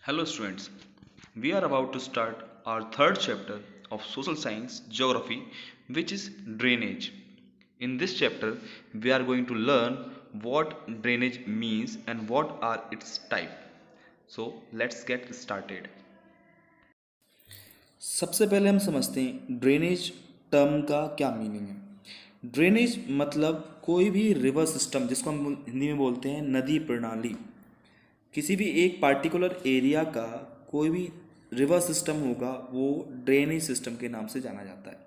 Hello students, we are about to start our third chapter of social science geography, which is drainage. In this chapter we are going to learn what drainage means and what are its type. So let's get started. सबसे पहले हम समझते हैं drainage term का क्या meaning है। Drainage मतलब कोई भी रिवर सिस्टम जिसको हम हिंदी में बोलते हैं नदी प्रणाली। किसी भी एक पार्टिकुलर एरिया का कोई भी रिवर सिस्टम होगा वो ड्रेनेज सिस्टम के नाम से जाना जाता है।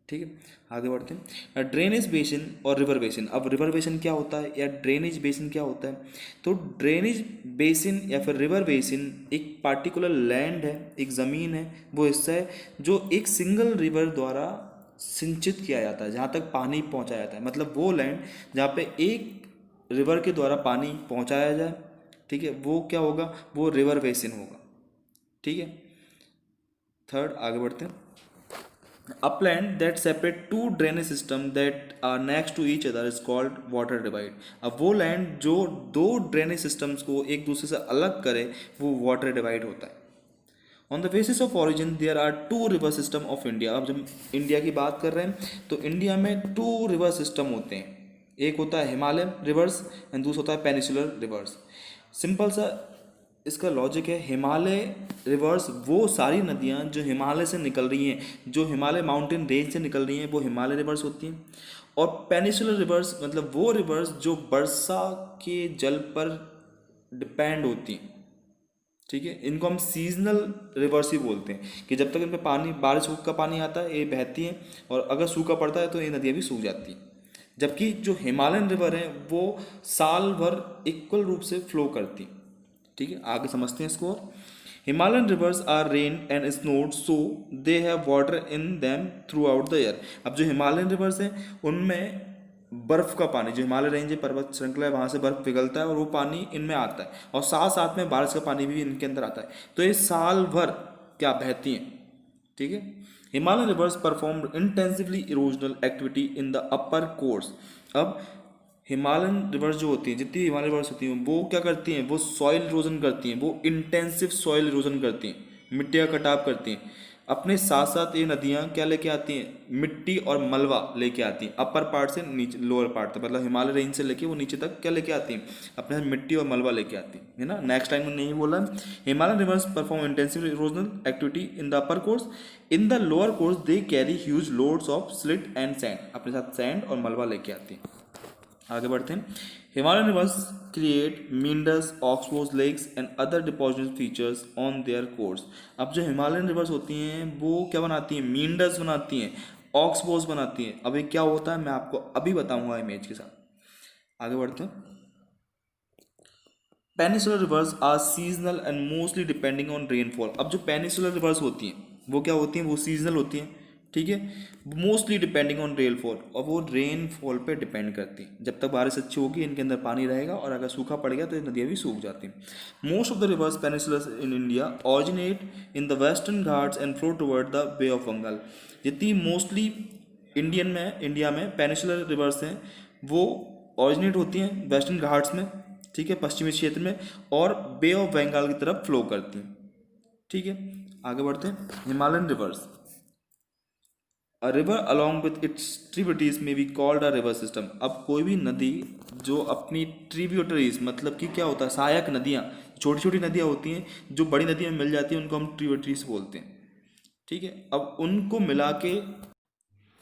ठीक है, आगे बढ़ते हैं। ड्रेनेज बेसिन और रिवर बेसिन। अब रिवर बेसिन क्या होता है या ड्रेनेज बेसिन क्या होता है? तो ड्रेनेज बेसिन या फिर रिवर बेसिन एक पार्टिकुलर लैंड है, एक ज़मीन है, वो हिस्सा है जो एक सिंगल रिवर द्वारा सिंचित किया जाता है, जहाँ तक पानी पहुँचाया जाता है। मतलब वो लैंड जहाँ पे एक रिवर के द्वारा पानी पहुँचाया जाए, ठीक है, वो क्या होगा? वो रिवर बेसिन होगा। ठीक है, थर्ड आगे बढ़ते हैं। Upland that separate two drainage system that are next to each other is called water divide. अब वो लैंड जो दो ड्रेनेज सिस्टम्स को एक दूसरे से अलग करे वो वाटर डिवाइड होता है। On the basis of origin there are two river system of India. अब जब इंडिया की बात कर रहे हैं तो इंडिया में टू रिवर सिस्टम होते हैं। एक होता है हिमालय रिवर्स एंड दूसरा होता है पेनिसुलर रिवर्स। सिंपल सा इसका लॉजिक है, हिमालय रिवर्स वो सारी नदियाँ जो हिमालय से निकल रही हैं, जो हिमालय माउंटेन रेंज से निकल रही हैं, वो हिमालय रिवर्स होती हैं। और पेनिसुलर रिवर्स मतलब वो रिवर्स जो वर्षा के जल पर डिपेंड होती हैं। ठीक है, इनको हम सीजनल रिवर्स ही बोलते हैं कि जब तक इनमें पानी बारिश का पानी आता है ये बहती हैं, और अगर सूखा पड़ता है तो ये नदियाँ भी सूख जाती हैं। जबकि जो हिमालयन रिवर हैं वो साल भर इक्वल रूप से फ्लो करती हैं। ठीक है, आगे समझते हैं इसको। Himalayan rivers are rain and snowfed so they have water in them throughout the year. अब जो हिमालयन रिवर्स हैं उनमें बर्फ का पानी, जो हिमालय रेंज है, पर्वत श्रृंखला है, वहाँ से बर्फ पिघलता है और वो पानी इनमें आता है, और साथ साथ में बारिश का पानी भी इनके अंदर आता है। तो ये साल भर क्या बहती हैं। ठीक है, Himalayan reverse perform intensively erosional activity in the upper course. अब हिमालयन रिवर्स जो होती हैं, जितनी भी हिमालयन रिवर्स होती हैं, वो क्या करती हैं? वो सॉइल इरोजन करती हैं, वो इंटेंसिव सॉइल इरोजन करती हैं, मिट्टी का कटाव करती हैं। अपने साथ साथ ये नदियाँ क्या लेके आती हैं? मिट्टी और मलबा लेके आती हैं, अपर पार्ट से नीचे लोअर पार्ट तक, मतलब हिमालय रेंज से लेके वो नीचे तक क्या लेके आती हैं? अपने साथ मिट्टी और मलबा लेके आती हैं, है ना। नेक्स्ट टाइम मैंने नहीं बोला, Himalayan reverse perform intensive erosional activity in the upper course. In the lower course they carry huge loads of slit and sand, अपने साथ सैंड और मलबा लेके आती हैं। आगे बढ़ते हैं। Himalayan rivers create meanders, oxbows lakes and other deposit features on their course. अब जो हिमालयन रिवर्स होती हैं वो क्या बनाती हैं? मींडर्स बनाती हैं, ऑक्सबोज बनाती हैं। अब ये क्या होता है मैं आपको अभी बताऊंगा इमेज के साथ। आगे बढ़ते हैं। Peninsular rivers are seasonal and mostly depending on rainfall. अब जो पेनिसुलर रिवर्स होती हैं वो क्या होती हैं? वो सीजनल होती हैं। ठीक है, मोस्टली डिपेंडिंग ऑन रेनफॉल, और वो रेनफॉल पे डिपेंड करती हैं। जब तक बारिश अच्छी होगी इनके अंदर पानी रहेगा, और अगर सूखा पड़ गया तो ये नदियाँ भी सूख जाती हैं। Most of the rivers peninsulars in India originate in the Western Ghats and flow toward the bay of Bengal. जितनी मोस्टली इंडिया में पेनिसुलर रिवर्स हैं वो ऑरिजिनेट होती हैं वेस्टर्न घाट्स में, ठीक है, पश्चिमी क्षेत्र में, और बे ऑफ बंगाल की तरफ फ्लो करती हैं। ठीक है, आगे बढ़ते हैं। Himalayan rivers, a river along with its tributaries may be called a river system. अब कोई भी नदी जो अपनी ट्रिब्यूटरीज मतलब कि क्या होता है? सहायक नदियाँ, छोटी छोटी नदियाँ होती हैं जो बड़ी नदियों में मिल जाती हैं, उनको हम ट्रिब्यूटरीज बोलते हैं। ठीक है, अब उनको मिला के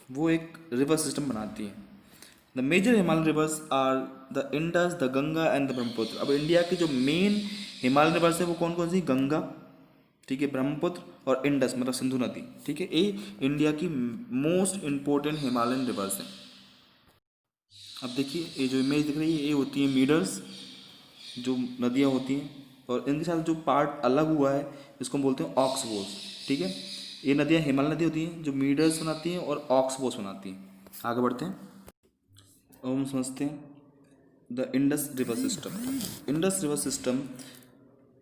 वो एक रिवर सिस्टम बनाती हैं। The major Himalayan rivers are the Indus, the Ganga and the Brahmaputra. अब इंडिया के जो मेन हिमालयन रिवर्स है वो कौन कौन सी? गंगा, ठीक है, ब्रह्मपुत्र और इंडस मतलब सिंधु नदी। ठीक है, ये इंडिया की मोस्ट इंपॉर्टेंट हिमालयन रिवर्स हैं। अब देखिए ये जो इमेज दिख रही है ये होती है मीडर्स, जो नदियाँ होती हैं, और इनके साथ जो पार्ट अलग हुआ है इसको हम बोलते हैं ऑक्सबोस। ठीक है, ये नदियाँ हिमालय नदी होती हैं जो मीडर्स बनाती हैं और ऑक्सबोस बनाती हैं। आगे बढ़ते हैं। अब हम समझते हैं the Indus river system. Indus river system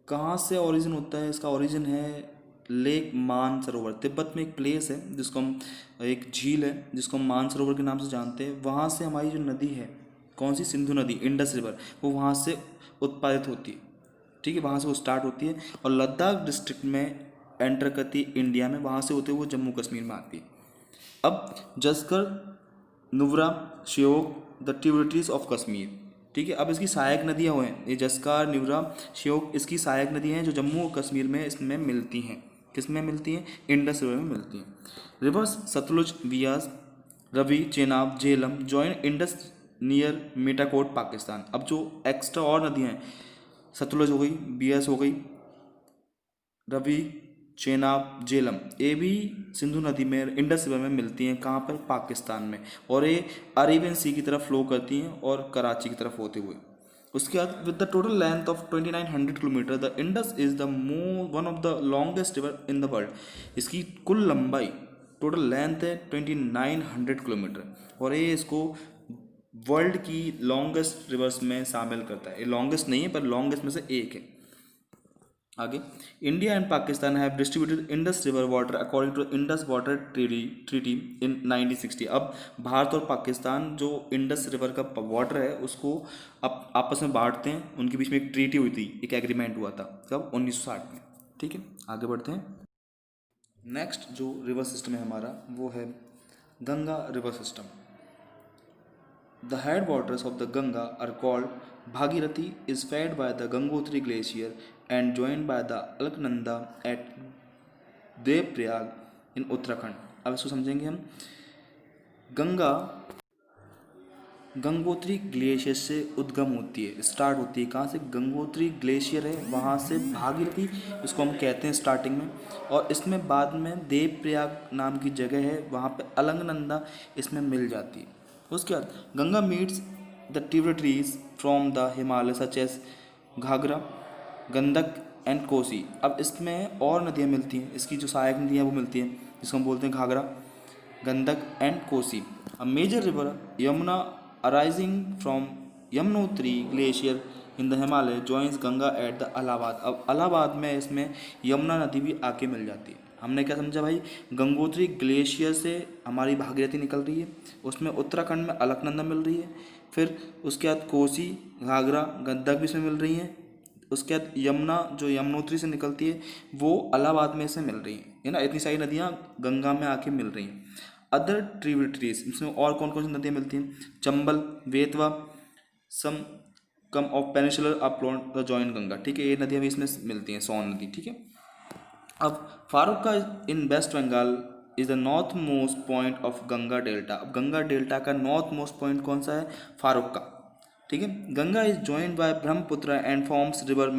कहाँ से ओरिजिन होता है? इसका ओरिजिन है लेक मानसरोवर। तिब्बत में एक प्लेस है जिसको हम, एक झील है जिसको हम मानसरोवर के नाम से जानते हैं। वहाँ से हमारी जो नदी है, कौन सी? सिंधु नदी, इंडस रिवर, वो वहाँ से उत्पादित होती है। ठीक है, वहाँ से वो स्टार्ट होती है और लद्दाख डिस्ट्रिक्ट में एंटर करती है इंडिया में, वहाँ से होते हुए वो जम्मू कश्मीर में आती है। अब Zanskar, Nubra, Shyok, the tributaries of Kashmir. ठीक है, अब इसकी सहायक नदियाँ हुए हैं, ये जस्कार, न्यूरा, श्योक इसकी सहायक नदियाँ हैं जो जम्मू और कश्मीर में इसमें मिलती हैं। किस में मिलती हैं? इंडस रिवर में मिलती हैं। Rivers Sutlej, Beas, Ravi, Chenab, Jhelum join Indus near Mithankot Pakistan. अब जो एक्स्ट्रा और नदियाँ हैं, सतलुज हो गई, बियास हो गई, रवि, चेनाब, झेलम, ये भी सिंधु नदी में, इंडस रिवर में मिलती हैं। कहाँ पर? पाकिस्तान में। और ये अरेबियन सी की तरफ फ्लो करती हैं और कराची की तरफ होते हुए। उसके बाद with the total length of 2900 kilometre the Indus is the one of the longest river in the world. इसकी कुल लंबाई, टोटल लेंथ है 2900 किलोमीटर और ये इसको वर्ल्ड की लॉन्गेस्ट रिवर्स में शामिल करता है। ये लॉन्गेस्ट नहीं है पर लॉन्गेस्ट में से एक है। आगे, India and Pakistan have distributed Indus river water according to Indus water treaty in 1960। अब भारत और पाकिस्तान जो इंडस रिवर का वाटर है उसको अब आपस में बांटते हैं। उनके बीच में एक ट्रीटी हुई थी, एक एग्रीमेंट हुआ था, कब? 1960 में। ठीक है, आगे बढ़ते हैं। नेक्स्ट जो रिवर सिस्टम है हमारा वो है Ganga river system. The headwaters of the Ganga are called Bhagirathi, is fed by the Gangotri glacier and joined by the Alaknanda at Devprayag in Uttarakhand. अब इसको समझेंगे हम। गंगा गंगोत्री ग्लेशियर से उद्गम होती है, स्टार्ट होती है। कहाँ से? गंगोत्री ग्लेशियर है वहाँ से भागीरथी इसको हम कहते हैं स्टार्टिंग में, और इसमें बाद में देवप्रयाग नाम की जगह है, वहाँ पे अलंगनंदा इसमें मिल जाती है। उसके बाद Ganga meets the tributaries from the Himalaya such as Ghaghara, Gandak and Kosi. अब इसमें और नदियाँ मिलती हैं, इसकी जो सहायक नदियाँ वो मिलती हैं जिसको हम बोलते हैं Ghaghara, Gandak and Kosi. A major river Yamuna arising from Yamunotri glacier in the Himalaya joins Ganga at the Allahabad. अब इलाहाबाद में इसमें यमुना नदी भी आके मिल जाती है। हमने क्या समझा भाई? गंगोत्री ग्लेशियर से हमारी भागीरथी निकल रही है, उसमें उत्तराखंड में अलकनंदा मिल रही है, फिर उसके बाद कोसी, घाघरा, गंडक भी इसमें मिल रही हैं। उसके बाद यमुना जो यमुनोत्री से निकलती है वो इलाहाबाद में से मिल रही है ना। इतनी सारी नदियाँ गंगा में आके मिल रही हैं। अदर ट्रिब्यूटरीज, इसमें और कौन कौन सी नदियाँ मिलती हैं? Chambal, Betwa, some come of peninsular upland the joint Ganga. ठीक है, ये नदियाँ भी इसमें मिलती हैं, सोन नदी। ठीक है, अब Farakka in West Bengal is the north most point of Ganga delta. अब गंगा डेल्टा का नॉर्थ मोस्ट पॉइंट कौन सा है? फारुक्का। ठीक है, Ganga is joined by Brahmaputra and forms river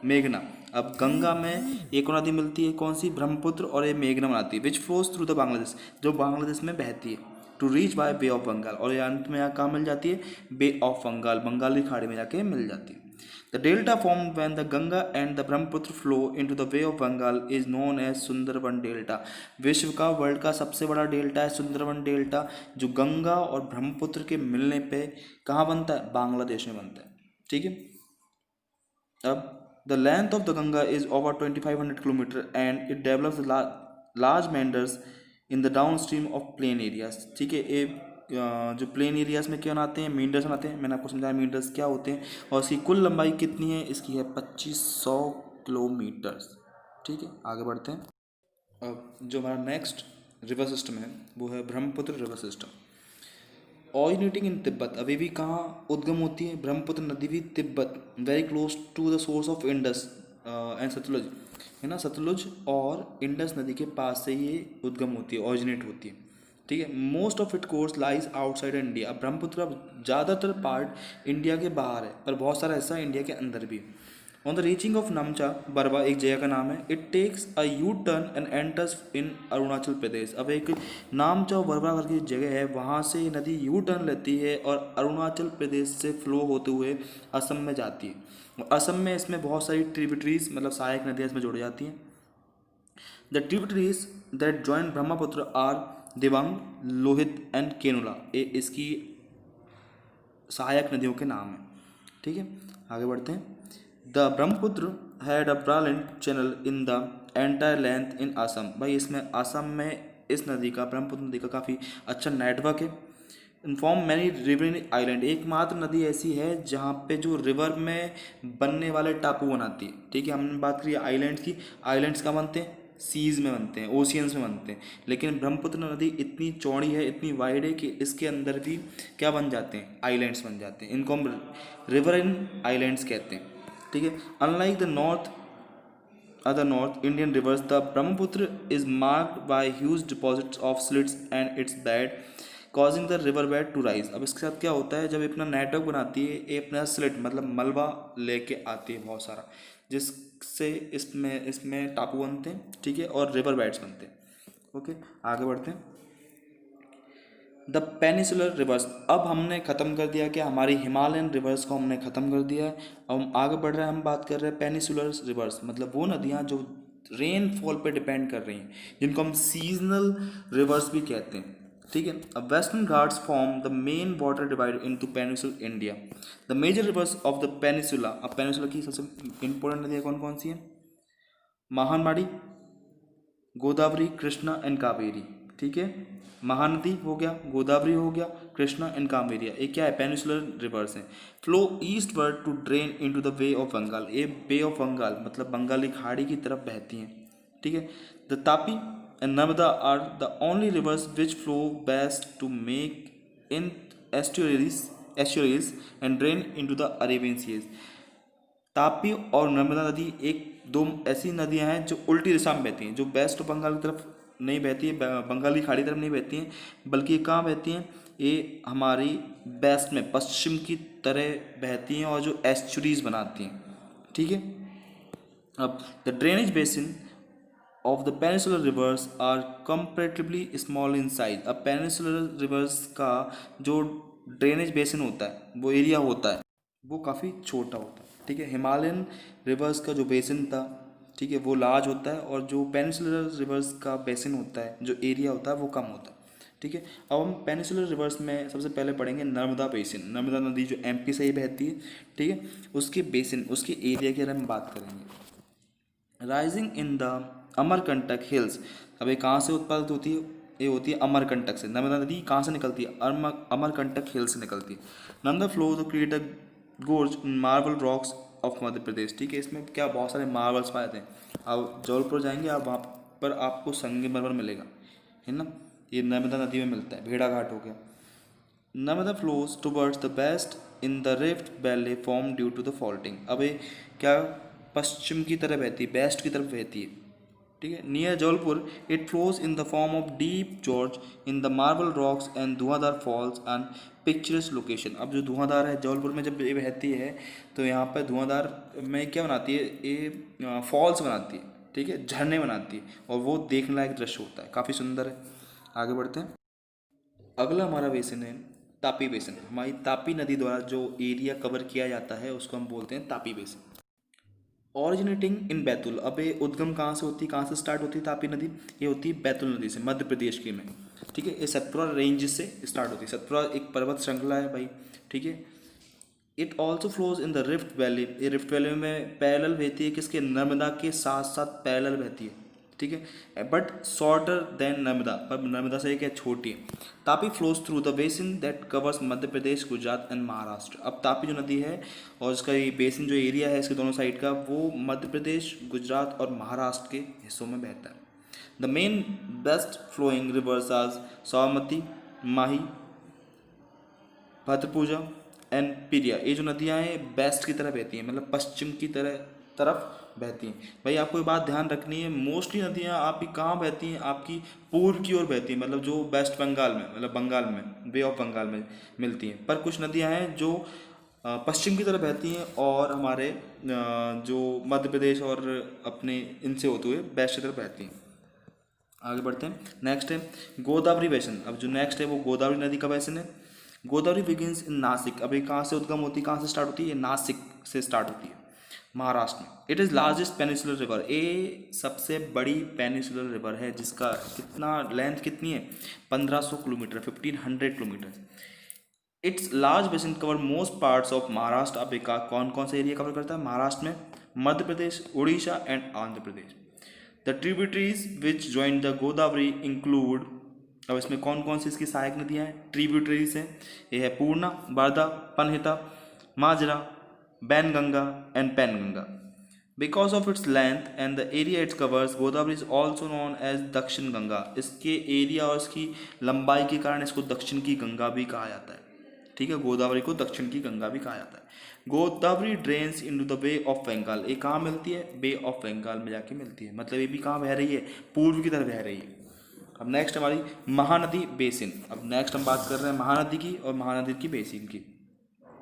मेघना। अब गंगा में एक नदी मिलती है, कौन सी? ब्रह्मपुत्र, और ये मेघना बनाती है, which flows through the Bangladesh, जो बांग्लादेश में बहती है, to reach by bay of Bengal. और ये अंत में यहाँ कहाँ मिल जाती है? बे ऑफ बंगाल, बंगाली खाड़ी में जाके मिल जाती है। The delta formed when the Ganga and the Brahmaputra flow into the Bay of Bengal is known as Sundarban delta. विश्व का, वर्ल्ड का सबसे बड़ा डेल्टा है सुंदरबन डेल्टा, जो गंगा और ब्रह्मपुत्र के मिलने पे कहाँ बनता है? बांग्लादेश में बनता है। ठीक है, अब the length of the Ganga is over 2500 kilometre and it develops large meanders in the down stream of plain areas. ठीक है, ये जो प्लेन एरियाज में क्या बनाते हैं? मींडर्स बनाते हैं। मैंने आपको समझाया मींडर्स क्या होते हैं। और इसकी कुल लंबाई कितनी है? इसकी है 2500 किलोमीटर्स। ठीक है, आगे बढ़ते हैं। अब जो हमारा नेक्स्ट रिवर सिस्टम है वो है Brahmaputra river system. Originating in Tibet. अभी भी कहाँ उद्गम होती है? ब्रह्मपुत्र नदी भी Tibet, very close to the source of Indus and Sutlej, है ना। सतलुज और इंडस नदी के पास से ये उद्गम होती है, ऑरिजिनेट होती है। ठीक है, most of it course lies outside India. Brahmaputra ज़्यादातर पार्ट इंडिया के बाहर है पर बहुत सारा हिस्सा इंडिया के अंदर भी। On the reaching of Namcha Barwa, एक जगह का नाम है, it takes a U turn and enters in Arunachal Pradesh. अब एक नामचा बरवा करके जगह है, वहाँ से नदी यू टर्न लेती है और अरुणाचल प्रदेश से फ्लो होते हुए असम में जाती है। असम में इसमें बहुत सारी ट्रिब्यूटरीज, मतलब सहायक नदियाँ इसमें जुड़ जाती हैं। The tributaries that join Brahmaputra are Dibang, Lohit and Kenula. ये इसकी सहायक नदियों के नाम हैं। ठीक है, आगे बढ़ते हैं। The Brahmaputra had a broad channel in the entire length in Assam. भाई इसमें असम में इस नदी का, ब्रह्मपुत्र नदी का काफ़ी अच्छा नेटवर्क है। इन्फॉर्म मैनी रिवर आइलैंड, एकमात्र नदी ऐसी है जहाँ पे जो रिवर में बनने वाले टापू बनाती है। ठीक है, हमने बात करी आइलैंड्स की। आइलैंड्स कहाँ बनते हैं? सीज में बनते हैं, ओशियंस में बनते हैं। लेकिन ब्रह्मपुत्र नदी इतनी चौड़ी है, इतनी वाइड है कि इसके अंदर भी क्या बन जाते हैं? आइलैंड्स बन जाते हैं। इनको हम रिवर इन आइलैंड्स कहते हैं। ठीक है, unlike the other North Indian rivers, the Brahmaputra is marked by huge deposits of slits and its bed, causing the river bed to rise। अब इसके साथ क्या होता है, जब अपना नेटवर्क बनाती है ये अपना स्लिट मतलब मलबा लेके आती है बहुत सारा, जिससे इसमें टापू बनते हैं। ठीक है, और रिवर बेड्स बनते हैं। ओके, आगे बढ़ते हैं। द पेनिसुलर रिवर्स, अब हमने ख़त्म कर दिया कि हमारी हिमालयन रिवर्स को हमने ख़त्म कर दिया है। अब हम आगे बढ़ रहे हैं, हम बात कर रहे हैं पेनिसुलर रिवर्स, मतलब वो नदियाँ जो रेनफॉल पे डिपेंड कर रही हैं, जिनको हम सीजनल रिवर्स भी कहते हैं। ठीक है, अब Western Ghats form the main water divide into peninsula India. The major rivers of the peninsula, अब पेनिसुला की सबसे इंपॉर्टेंट नदियाँ कौन कौन सी हैं? महानदी, गोदावरी, कृष्णा एंड कावेरी। ठीक है, महानदी हो गया, गोदावरी हो गया, कृष्णा एंड कावेरी, ये क्या है? पेनिसुलर रिवर्स हैं। Flow eastward to drain into the bay of Bengal, ये बे ऑफ बंगाल मतलब बंगाली खाड़ी की तरफ बहती हैं। ठीक है, the Tapi and Narmada are the only rivers which flow west to make in estuaries and drain into the Arabian seas. Tapi और नर्मदा नदी एक दो ऐसी नदियां हैं जो उल्टी दिशा में बहती हैं, जो वेस्ट बंगाल की तरफ नहीं बहती है, बंगाली खाड़ी तरफ नहीं बहती हैं, बल्कि ये कहाँ बहती हैं? ये हमारी वेस्ट में पश्चिम की तरह बहती हैं और जो एस्चुरीज बनाती हैं। ठीक है, अब the drainage basin of the peninsular rivers are comparatively small in size. अब पेनिसुलर रिवर्स का जो ड्रेनेज बेसिन होता है, वो एरिया होता है, वो काफ़ी छोटा होता है। ठीक है, हिमालयन रिवर्स का जो बेसिन था, ठीक है, वो लार्ज होता है, और जो पेनिसुलर रिवर्स का बेसिन होता है, जो एरिया होता है, वो कम होता है। ठीक है, अब हम पेनिसुलर रिवर्स में सबसे पहले पढ़ेंगे नर्मदा बेसिन। नर्मदा नदी जो एमपी से ही बहती है। ठीक है, उसके बेसिन, उसके एरिया के बारे में बात करेंगे। Rising in the Amarkantak hills, अब ये कहाँ से उत्पादित होती है? ये होती है अमरकंटक से। नर्मदा नदी कहाँ से निकलती है? अमरकंटक हिल से निकलती है। Narmada flows create a gorge in marble rocks of Madhya Pradesh. ठीक है, इसमें क्या बहुत सारे मार्बल्स पाए थे। आप जबलपुर जाएंगे, आप वहाँ पर आपको संगमरमर मिलेगा, है ना। ये नर्मदा नदी में मिलता है, भेड़ा घाट हो गया। Narmada flows towards the west in the rift valley form due to the faulting. अब ये क्या पश्चिम की तरफ बहती है, वेस्ट की तरफ बहती है। ठीक है, near Jabalpur it flows in the form of deep George in the marble rocks and Dhuandhar false and picturesque location. अब जो धुआंधार है जबलपुर में जब ये बहती है, तो यहाँ पर धुआंधार में क्या बनाती है? ये फॉल्स बनाती है। ठीक है, झरने बनाती है, और वो देखने लायक दृश्य होता है, काफ़ी सुंदर है। आगे बढ़ते हैं। अगला हमारा बेसिन है तापी बेसिन। हमारी तापी नदी द्वारा जो एरिया कवर किया जाता है उसको हम बोलते हैं तापी बेसिन। ऑरिजिनेटिंग इन बैतूल, अब ये उद्गम कहाँ से होती है, कहाँ से स्टार्ट होती है तापी नदी? ये होती है बैतूल नदी से, मध्य प्रदेश के में। ठीक है, ये सतपुरा रेंज से स्टार्ट होती है। सतपुरा एक पर्वत श्रृंखला है भाई। ठीक है, it also flows in the rift valley, ये रिफ्ट वैली में पैरेलल बहती है, किसके? नर्मदा के साथ साथ पैरेलल बहती है। ठीक है, बट शॉर्टर देन नर्मदा, पर नर्मदा से क्या छोटी है। Tapi flows through the basin that covers Madhya Pradesh, Gujarat and Maharashtra. अब तापी जो नदी है और उसका ये बेसिन जो एरिया है इसके दोनों साइड का, वो मध्य प्रदेश, गुजरात और महाराष्ट्र के हिस्सों में बहता है। The main west flowing rivers are Sabarmati, Mahi, Bharathapuzha and Periyar. ये जो नदियाँ हैं वेस्ट की तरफ बहती हैं, मतलब पश्चिम की तरफ बहती हैं। भाई आपको ये बात ध्यान रखनी है, मोस्टली नदियाँ आपकी कहाँ बहती हैं? आपकी पूर्व की ओर बहती हैं, मतलब जो वेस्ट बंगाल में, मतलब बंगाल में, बे ऑफ बंगाल में मिलती हैं। पर कुछ नदियाँ हैं जो पश्चिम की तरफ बहती हैं, और हमारे जो मध्य प्रदेश और अपने इनसे होते हुए वेस्ट की तरफ बहती हैं। आगे बढ़ते हैं। नेक्स्ट है गोदावरी बेसिन। अब जो नेक्स्ट है वो गोदावरी नदी का बेसिन है। Godavari begins in Nashik. अब ये कहाँ से उद्गम होती है, कहाँ से स्टार्ट होती है? ये नासिक से स्टार्ट होती है, महाराष्ट्र में। It is largest peninsular river, ये सबसे बड़ी पेनिसुलर रिवर है, जिसका कितना लेंथ कितनी है? 1500 kilometre, 1500 kilometre. It's large basin cover most parts of Maharashtra. अब कौन कौन सा एरिया कवर करता है महाराष्ट्र में? Madhya Pradesh, Orissa and Andhra Pradesh. The tributaries which join the Godavari include अब इसमें कौन कौन सी इसकी सहायक नदियाँ हैं, ट्रिब्यूटरीज हैं, ये है Purna, Wardha, Pranhita, Manjra, Wainganga and Penganga. Because of its length and the area its covers, Godavari is also known as Dakshin Ganga. इसके एरिया और इसकी लंबाई के कारण इसको दक्षिण की गंगा भी कहा जाता है। ठीक है, गोदावरी को दक्षिण की गंगा भी कहा जाता है। Godavari drains into the bay of Bengal, ये कहाँ मिलती है, बे ऑफ बंगाल में जाके मिलती है, मतलब ये भी कहाँ बह रही है, पूर्व की तरफ बह रही है। अब नेक्स्ट हमारी महानदी बेसिन। अब नेक्स्ट हम बात कर रहे हैं महानदी की और महानदी की बेसिन की।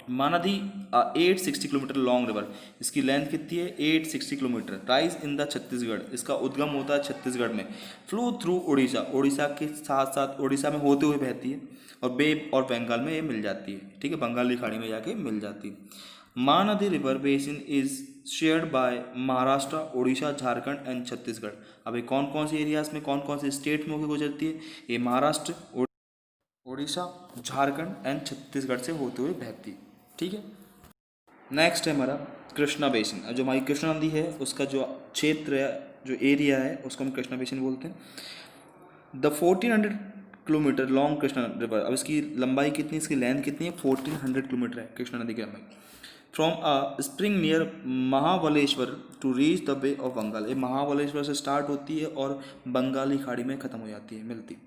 महानदी 860 किलोमीटर लॉन्ग रिवर, इसकी लेंथ कितनी है, 860 kilometre. Rise in the Chhattisgarh, इसका उद्गम होता है छत्तीसगढ़ में। फ्लो थ्रू उड़ीसा, उड़ीसा के साथ साथ उड़ीसा में होते हुए बहती है और बे और बंगाल में ये मिल जाती है। ठीक है, बंगाली खाड़ी में जाके मिल जाती है। Mahanadi river basin is shared by Maharashtra, Orissa, Jharkhand and Chhattisgarh. अब ये कौन कौन से एरियाज में, कौन कौन से स्टेट में होकर गुजरती है, ये महाराष्ट्र, उड़ीसा, झारखंड एंड छत्तीसगढ़ से होते हुए बहती है। ठीक है, नेक्स्ट है हमारा कृष्णा बेसिन। जो हमारी कृष्णा नदी है उसका जो क्षेत्र है, जो एरिया है, उसको हम कृष्णा बेसिन बोलते हैं। The 1400 kilometre long Krishna river, अब इसकी लंबाई कितनी, इसकी लेंथ कितनी है, 1400 किलोमीटर है कृष्णा नदी की लंबाई। From a spring near Mahabaleshwar to reach the bay of Bengal, ये महाबलेश्वर से स्टार्ट होती है और बंगाली खाड़ी में ख़त्म हो जाती है, मिलती।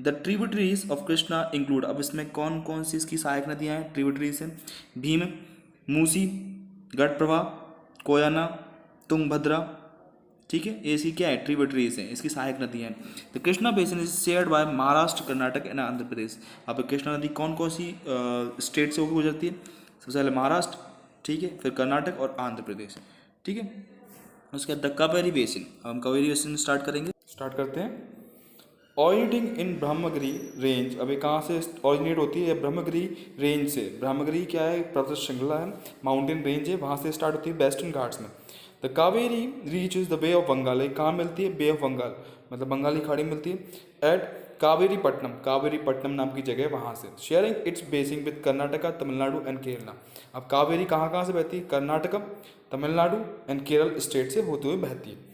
The tributaries of Krishna include, अब इसमें कौन कौन सी इसकी सहायक नदियाँ हैं, ट्रिब्यूटरीज हैं, भीम, मूसी, गढ़प्रभा, कोयना, तुंगभद्रा। ठीक है, ये सी क्या है, ट्रिब्यूटरीज हैं, इसकी सहायक नदियाँ हैं। The Krishna basin is shared by Maharashtra, Karnataka and Andhra Pradesh. अब कृष्णा नदी कौन कौन सी स्टेट से होकर गुजरती है, सबसे पहले महाराष्ट्र, ठीक है, फिर कर्नाटक और आंध्र प्रदेश। ठीक है, उसके बाद द कावेरी बेसिन। हम कावेरी बेसिन स्टार्ट करेंगे, स्टार्ट करते हैं। ऑरिजिनेटिंग इन ब्रह्मगिरी रेंज, अभी कहाँ से ऑरिजिनेट होती है, ब्रह्मगिरी रेंज से। ब्रह्मगिरी क्या है, पर्वत श्रृंखला है, माउंटेन रेंज है, वहाँ से स्टार्ट होती है वेस्टर्न घाट्स में। The Kaveri reach is the bay of Bengal, कहाँ मिलती है, बे ऑफ बंगाल मतलब बंगाली खाड़ी मिलती है। एट कावेरी पट्टनम, कावेरी पट्टनम नाम की जगह वहाँ से। Sharing its basin with Karnataka, Tamil Nadu and Kerala. अब कावेरी कहाँ कहाँ से बहती है, कर्नाटकम, तमिलनाडु एंड केरल स्टेट से होते हुए बहती है।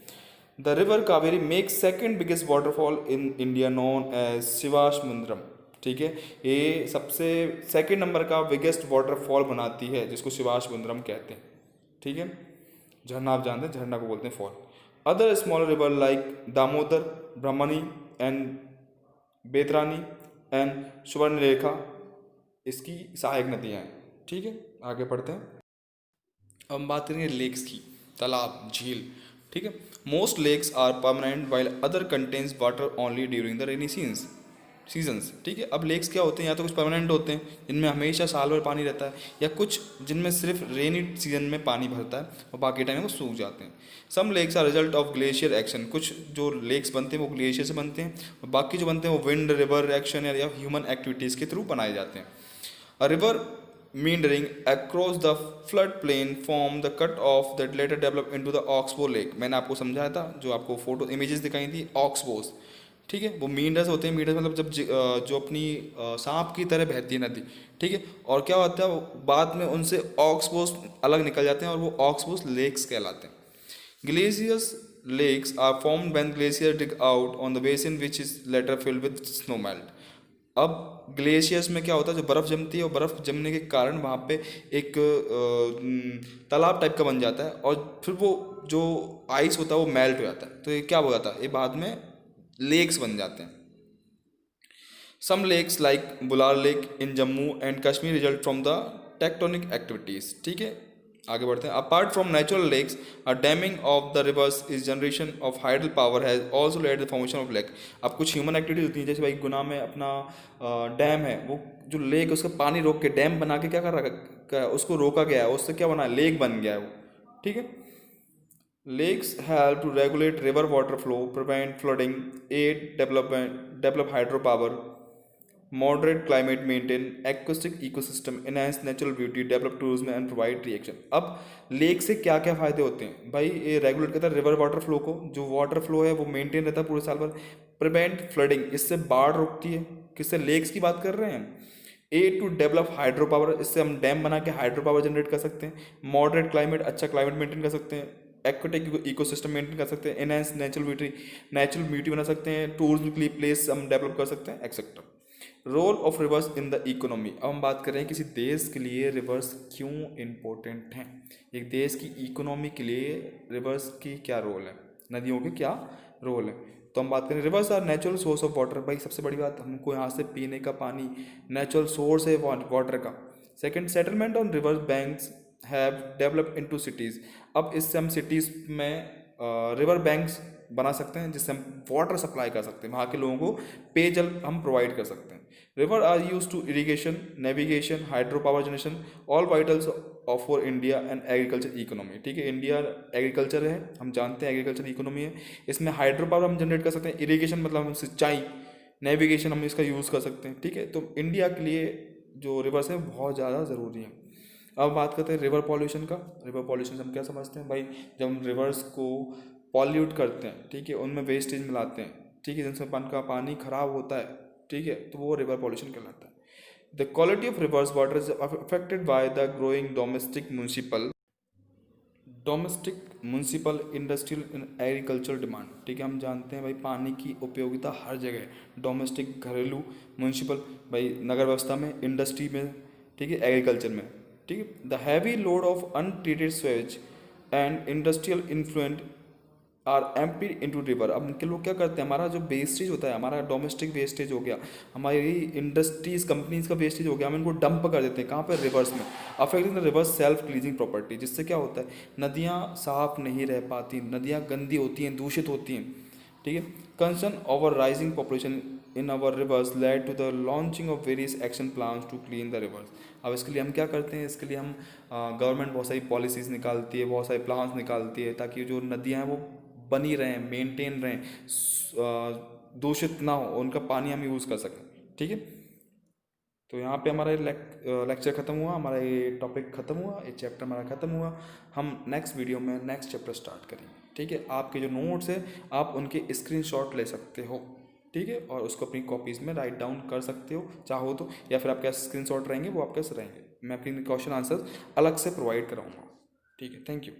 The river Kaveri makes second biggest waterfall in India known as Shivasamudram. ठीक है, ये सबसे सेकेंड नंबर का बिगेस्ट वाटरफॉल बनाती है, जिसको शिवासमुद्रम कहते हैं। ठीक है, झरना आप जानते हैं, झरना को बोलते हैं fall. Other smaller river like Damodar, Brahmani and Baitarani and Subarnarekha इसकी सहायक नदियाँ हैं। ठीक है, आगे पढ़ते हैं। अब हम बात करेंगे लेक्स की, तालाब, झील। ठीक है, most lakes are permanent while other contains water only during the rainy seasons. ठीक है, अब लेक्स क्या होते हैं, या तो कुछ परमानेंट होते हैं जिनमें हमेशा साल भर पानी रहता है, या कुछ जिनमें सिर्फ रेनी सीजन में पानी भरता है और बाकी टाइम में वो सूख जाते हैं। Some lakes are result of glacier action, कुछ जो लेक्स बनते हैं वो ग्लेशियर से बनते हैं, और बाकी जो बनते हैं वो विंड, रिवर एक्शन या ह्यूमन एक्टिविटीज़ के थ्रू बनाए जाते हैं। A river meandering across the floodplain form the cut off that later developed into the oxbow lake। मैंने आपको समझाया था, जो आपको फोटो इमेजेस दिखाई थी, ऑक्सबोस। ठीक है, वो मींडर्स होते हैं, मींडर्स मतलब जब जो अपनी सांप की तरह बहती है नदी। ठीक है, और क्या होता है, बाद में उनसे ऑक्सबोस अलग निकल जाते हैं और वो ऑक्सबोस लेक्स कहलाते हैं। Glaciers lakes are formed when glacier dig out on the basin which is later filled with snow melt. अब ग्लेशियर्स में क्या होता है, जो बर्फ़ जमती है और बर्फ़ जमने के कारण वहाँ पे एक तालाब टाइप का बन जाता है, और फिर वो जो आइस होता है वो मेल्ट हो जाता है, तो ये क्या हो जाता है, ये बाद में लेक्स बन जाते हैं। Some lakes like Wular lake in Jammu and Kashmir result from the tectonic activities. ठीक है, आगे बढ़ते हैं। Apart from natural lakes, a damming of the rivers is generation of hydel power has also led the formation of lake. अब कुछ human activities होती है, जैसे भाई गुना में अपना डैम है, वो जो लेक है उसका पानी रोक के डैम बना के क्या कर रखा है, उसको रोका गया है, उससे क्या बना है, लेक बन गया है वो। ठीक है, lakes help to regulate river water flow, prevent flooding, aid develop hydro power, moderate climate, maintain aquatic ecosystem, enhance natural beauty, develop tourism and provide reaction. अब लेक से क्या क्या फ़ायदे होते हैं भाई, ये रेगुलेट करता है रिवर वाटर फ्लो को, जो वाटर फ्लो है वो मेंटेन रहता है पूरे साल भर। प्रिवेंट फ्लडिंग, इससे बाढ़ रोकती है, किससे, लेक्स की बात कर रहे हैं। ए टू डेवलप हाइड्रो पावर, इससे हम डैम बना के हाइड्रो पावर जनरेट कर सकते हैं। मॉडरेट क्लाइमेट, अच्छा क्लाइमेट मेंटेन कर सकते हैं। एक्वाटिक इकोसिस्टम मेंटेन कर सकते हैं, एनहेंस नेचुरल ब्यूटी बना सकते हैं, टूरिज्म के लिए प्लेस हम डेवलप कर सकते हैं etcetera. Role of rivers in the economy. अब हम बात कर रहे हैं किसी देश के लिए रिवर्स क्यों इम्पोर्टेंट हैं, एक देश की इकोनॉमी के लिए रिवर्स की क्या रोल है, नदियों के क्या रोल है। तो हम बात करें rivers are natural source of water. भाई सबसे बड़ी बात, हमको यहाँ से पीने का पानी नेचुरल सोर्स है वाटर का। Second, settlement on river banks have developed into cities. अब इससे हम सिटीज़ में रिवर बैंक्स बना सकते हैं जिससे हम वाटर सप्लाई कर सकते हैं, वहाँ के लोगों को पेयजल हम प्रोवाइड कर सकते हैं। River are use to irrigation, navigation, hydro power generation, all vitals of for India and agriculture economy. ठीक है, इंडिया एग्रीकल्चर है, हम जानते हैं एग्रीकल्चर इकोनॉमी है, इसमें हाइड्रो पावर हम जनरेट कर सकते हैं, इरीगेशन मतलब हम सिंचाई, नेविगेशन हम इसका यूज़ कर सकते हैं। ठीक है, तो इंडिया के लिए जो रिवर्स है बहुत ज़्यादा ज़रूरी है। अब बात करते हैं रिवर पॉल्यूशन का। रिवर पॉल्यूशन से हम क्या समझते हैं भाई, जब हम रिवर्स को पॉल्यूट करते हैं, ठीक है, उनमें वेस्टेज मिलाते हैं, ठीक है, जिनसे का पानी खराब होता है, ठीक है, तो वो रिवर पॉल्यूशन कहलाता है। The quality of reverse water is affected by the growing domestic municipal industrial and agricultural demand. ठीक है, हम जानते हैं भाई पानी की उपयोगिता हर जगह है, डोमेस्टिक घरेलू, म्यूनसिपल भाई नगर व्यवस्था में, इंडस्ट्री में, ठीक है, एग्रीकल्चर में। ठीक है, the heavy load of untreated sewage and industrial influent are emptied into river. अब इनके लोग क्या करते हैं, हमारा जो वेस्टेज होता है, हमारा डोमेस्टिक वेस्टेज हो गया, हमारी इंडस्ट्रीज कंपनीज का वेस्टेज हो गया, हम इनको डंप कर देते हैं कहाँ पर, रिवर्स में, affecting the reverse self cleansing property. जिससे क्या होता है, नदियाँ साफ नहीं रह पाती, नदियाँ गंदी होती हैं, दूषित होती हैं। ठीक है, concern over rising population in our rivers led to the launching of various action plans to clean the rivers. अब इसके लिए हम क्या करते हैं, इसके लिए हम गवर्नमेंट बहुत सारी पॉलिसीज़ निकालती है, बहुत सारे प्लान्स निकालती है, ताकि जो नदियाँ हैं वो बनी रहें, मेंटेन रहें, दूषित ना हो, उनका पानी हम यूज़ कर सकें। ठीक है, तो यहाँ पे हमारा लेक्चर ख़त्म हुआ, हमारा ये टॉपिक ख़त्म हुआ, ये चैप्टर हमारा ख़त्म हुआ। हम नेक्स्ट वीडियो में नेक्स्ट चैप्टर स्टार्ट करेंगे। ठीक है, आपके जो नोट्स है आप उनके स्क्रीनशॉट ले सकते हो, ठीक है, और उसको अपनी कॉपीज़ में राइट डाउन कर सकते हो चाहो तो, या फिर आपके स्क्रीनशॉट रहेंगे वो आपके पास रहेंगे, मैं आपके क्वेश्चन आंसर अलग से प्रोवाइड कराऊंगा। ठीक है, थैंक यू।